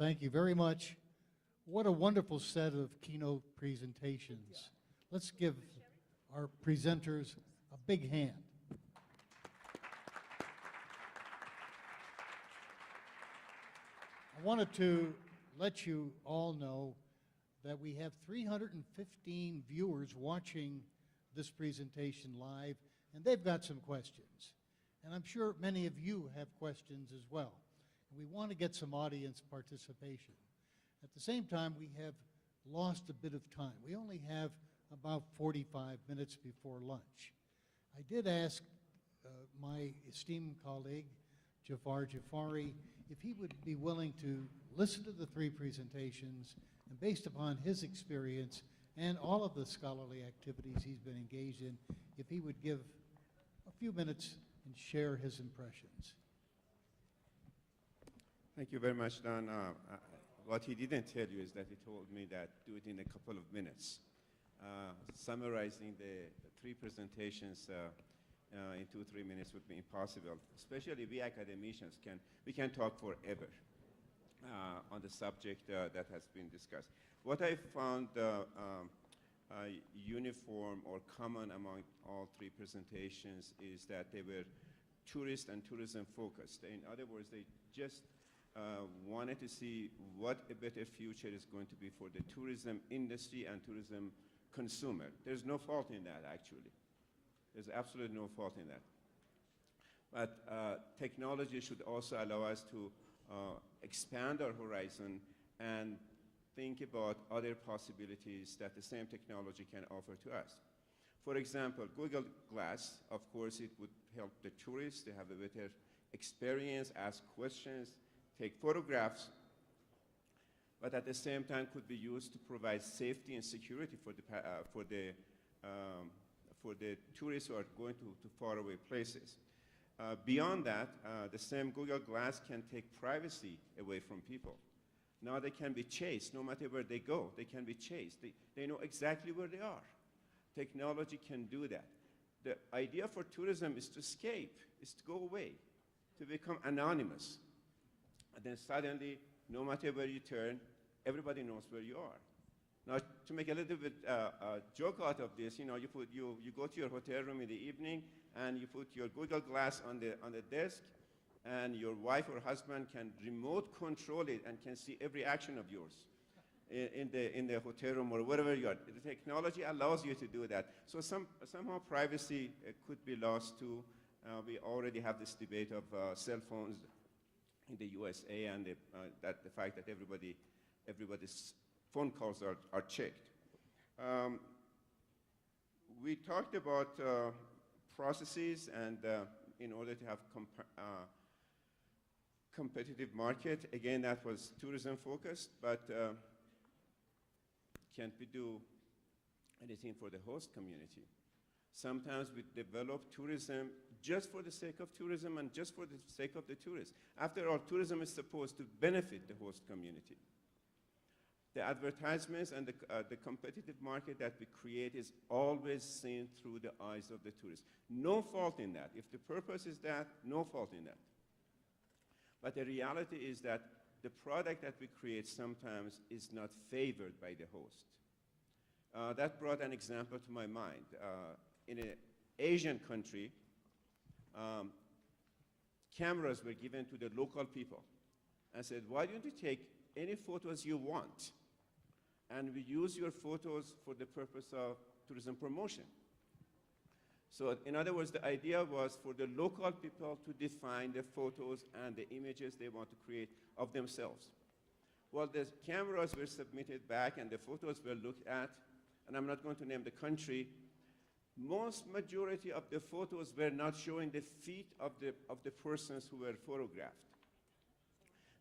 thank you very much. What a wonderful set of keynote presentations. Let's give our presenters a big hand. I wanted to let you all know that we have 315 viewers watching this presentation live, and they've got some questions. And I'm sure many of you have questions as well. And we want to get some audience participation. At the same time, we have lost a bit of time. We only have about 45 minutes before lunch. I did ask my esteemed colleague, Jafari, if he would be willing to listen to the three presentations, and based upon his experience and all of the scholarly activities he's been engaged in, if he would give a few minutes and share his impressions. Thank you very much, Don. What he didn't tell you is that he told me that do it in a couple of minutes. Summarizing the three presentations in 2-3 minutes would be impossible. Especially we academicians we can talk forever on the subject that has been discussed. What I found uniform or common among all three presentations is that they were tourist and tourism focused. In other words, they just wanted to see what a better future is going to be for the tourism industry and tourism consumer. There's no fault in that, actually. There's absolutely no fault in that. But technology should also allow us to expand our horizon and think about other possibilities that the same technology can offer to us. For example, Google Glass, of course, it would help the tourists to have a better experience, ask questions, take photographs, but at the same time could be used to provide safety and security for the tourists who are going to faraway places. Beyond that, the same Google Glass can take privacy away from people. Now they can be chased, no matter where they go, they can be chased. They know exactly where they are. Technology can do that. The idea for tourism is to escape, is to go away, to become anonymous. And then suddenly, no matter where you turn, everybody knows where you are. Now, to make a little bit joke out of this, you know, you go to your hotel room in the evening and you put your Google Glass on the desk, and your wife or husband can remote control it and can see every action of yours in the hotel room or wherever you are. The technology allows you to do that. So somehow privacy could be lost too. We already have this debate of cell phones in the USA and the fact that everybody's phone calls are checked. We talked about processes, and in order to have competitive market, again, that was tourism focused, but can't we do anything for the host community? Sometimes we develop tourism just for the sake of tourism and just for the sake of the tourists. After all, tourism is supposed to benefit the host community. The advertisements and the competitive market that we create is always seen through the eyes of the tourist. No fault in that. If the purpose is that, no fault in that. But the reality is that the product that we create sometimes is not favored by the host. That brought an example to my mind. In an Asian country, cameras were given to the local people and said, why don't you take any photos you want, and we use your photos for the purpose of tourism promotion. So in other words, the idea was for the local people to define the photos and the images they want to create of themselves. Well, the cameras were submitted back and the photos were looked at, and I'm not going to name the country. Most majority of the photos were not showing the feet of the persons who were photographed.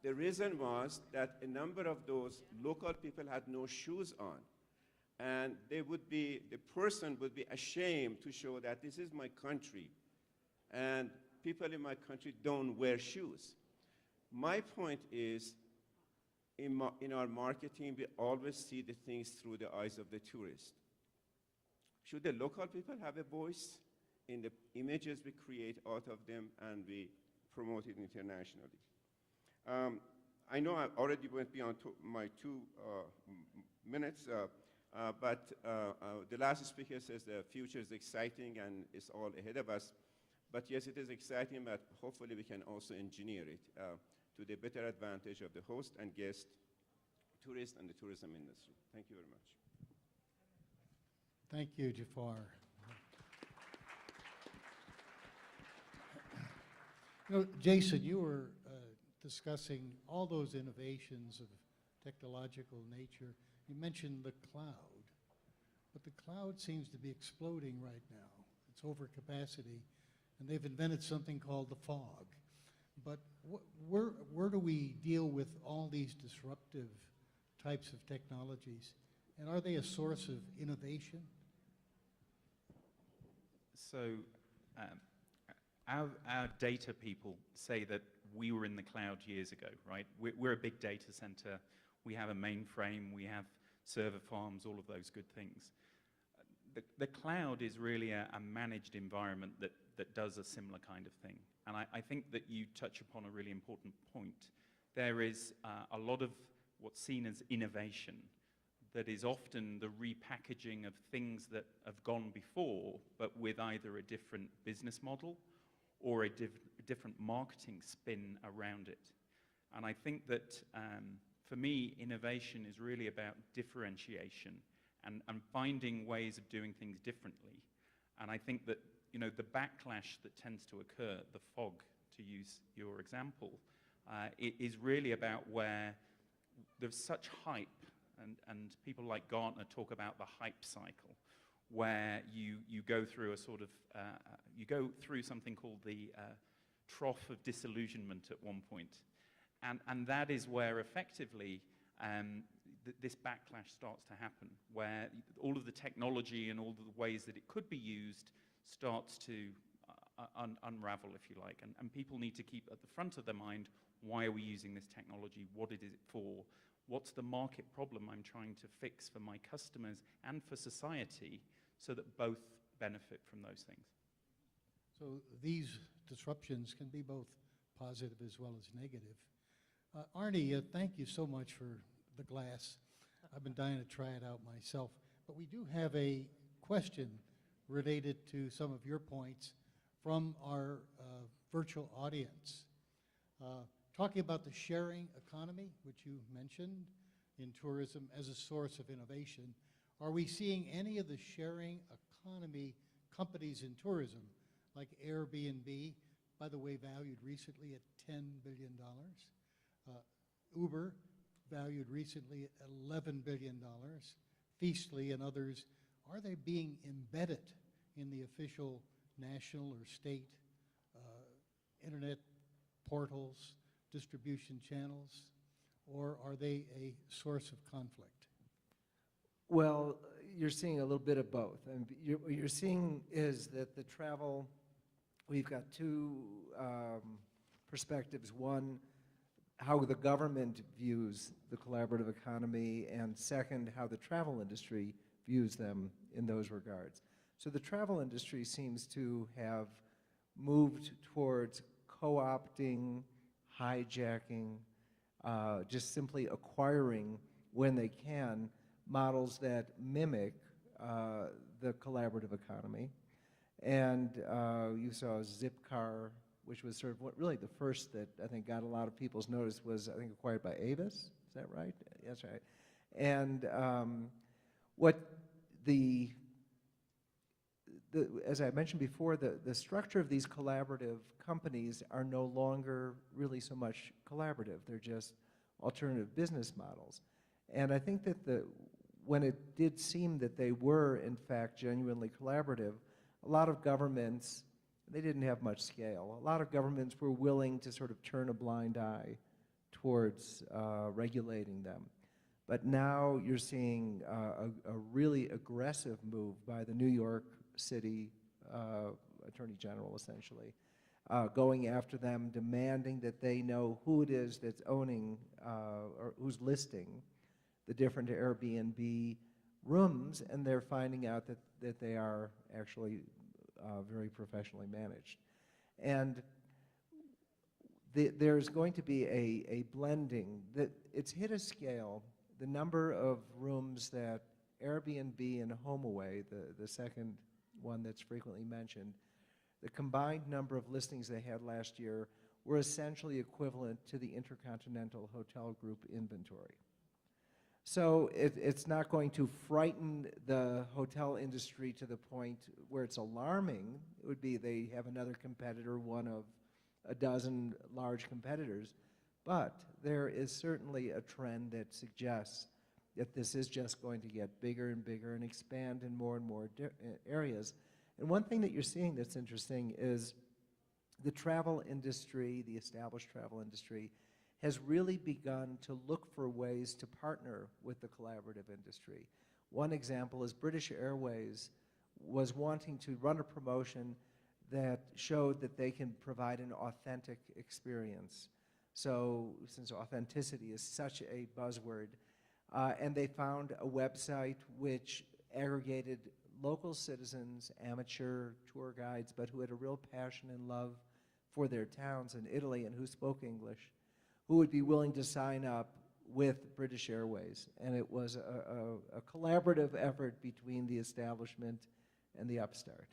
The reason was that a number of those local people had no shoes on, and the person would be ashamed to show that this is my country, and people in my country don't wear shoes. My point is, in our marketing, we always see the things through the eyes of the tourist. Should the local people have a voice in the images we create out of them and we promote it internationally? I know I already went beyond my 2 minutes, but the last speaker says the future is exciting and it's all ahead of us. But yes, it is exciting, but hopefully we can also engineer it to the better advantage of the host and guest, tourists, and the tourism industry. Thank you very much. Thank you, Jafar. You know, Jason, you were discussing all those innovations of technological nature. You mentioned the cloud, but the cloud seems to be exploding right now. It's overcapacity, and they've invented something called the fog. But where do we deal with all these disruptive types of technologies, and are they a source of innovation? So our data people say that we were in the cloud years ago, right? We're a big data center. We have a mainframe. We have server farms, all of those good things. The cloud is really a managed environment that does a similar kind of thing. And I think that you touch upon a really important point. There is a lot of what's seen as innovation that is often the repackaging of things that have gone before, but with either a different business model or a different marketing spin around it. And I think that for me, innovation is really about differentiation and finding ways of doing things differently. And I think that, you know, the backlash that tends to occur, the fog, to use your example, it is really about where there's such hype, and people like Gartner talk about the hype cycle, where you go through a sort of, you go through something called the trough of disillusionment at one point. And that is where effectively this backlash starts to happen, where all of the technology and all of the ways that it could be used starts to unravel, if you like. And people need to keep at the front of their mind, why are we using this technology? What is it for? What's the market problem I'm trying to fix for my customers and for society so that both benefit from those things? So these disruptions can be both positive as well as negative. Arnie, thank you so much for the glass. I've been dying to try it out myself. But we do have a question related to some of your points from our virtual audience. Talking about the sharing economy, which you mentioned in tourism as a source of innovation, are we seeing any of the sharing economy companies in tourism, like Airbnb, by the way, valued recently at $10 billion, Uber, valued recently at $11 billion, Feastly and others, are they being embedded in the official national or state internet portals, distribution channels, or are they a source of conflict? Well, you're seeing a little bit of both. And what you're seeing is that the travel, we've got two perspectives. One, how the government views the collaborative economy, and second, how the travel industry views them in those regards. So the travel industry seems to have moved towards co-opting, hijacking, just simply acquiring, when they can, models that mimic the collaborative economy. And you saw Zipcar, which was sort of really the first that I think got a lot of people's notice, was I think acquired by Avis. Is that right? That's right. And what as I mentioned before, the structure of these collaborative companies are no longer really so much collaborative. They're just alternative business models. And I think that when it did seem that they were, in fact, genuinely collaborative, a lot of governments, they didn't have much scale. A lot of governments were willing to sort of turn a blind eye towards regulating them. But now you're seeing a really aggressive move by the New York City Attorney General, essentially, going after them, demanding that they know who it is that's owning or who's listing the different Airbnb rooms, and they're finding out that they are actually very professionally managed. And there's going to be a blending. It's hit a scale. The number of rooms that Airbnb and HomeAway, the second one that's frequently mentioned, the combined number of listings they had last year were essentially equivalent to the Intercontinental Hotel Group inventory. So it's not going to frighten the hotel industry to the point where it's alarming. It would be they have another competitor, one of a dozen large competitors. But there is certainly a trend that suggests that this is just going to get bigger and bigger and expand in more and more areas. And one thing that you're seeing that's interesting is the travel industry, the established travel industry, has really begun to look for ways to partner with the collaborative industry. One example is British Airways was wanting to run a promotion that showed that they can provide an authentic experience. So, since authenticity is such a buzzword, and they found a website which aggregated local citizens, amateur tour guides, but who had a real passion and love for their towns in Italy and who spoke English, who would be willing to sign up with British Airways. And it was a collaborative effort between the establishment and the upstart.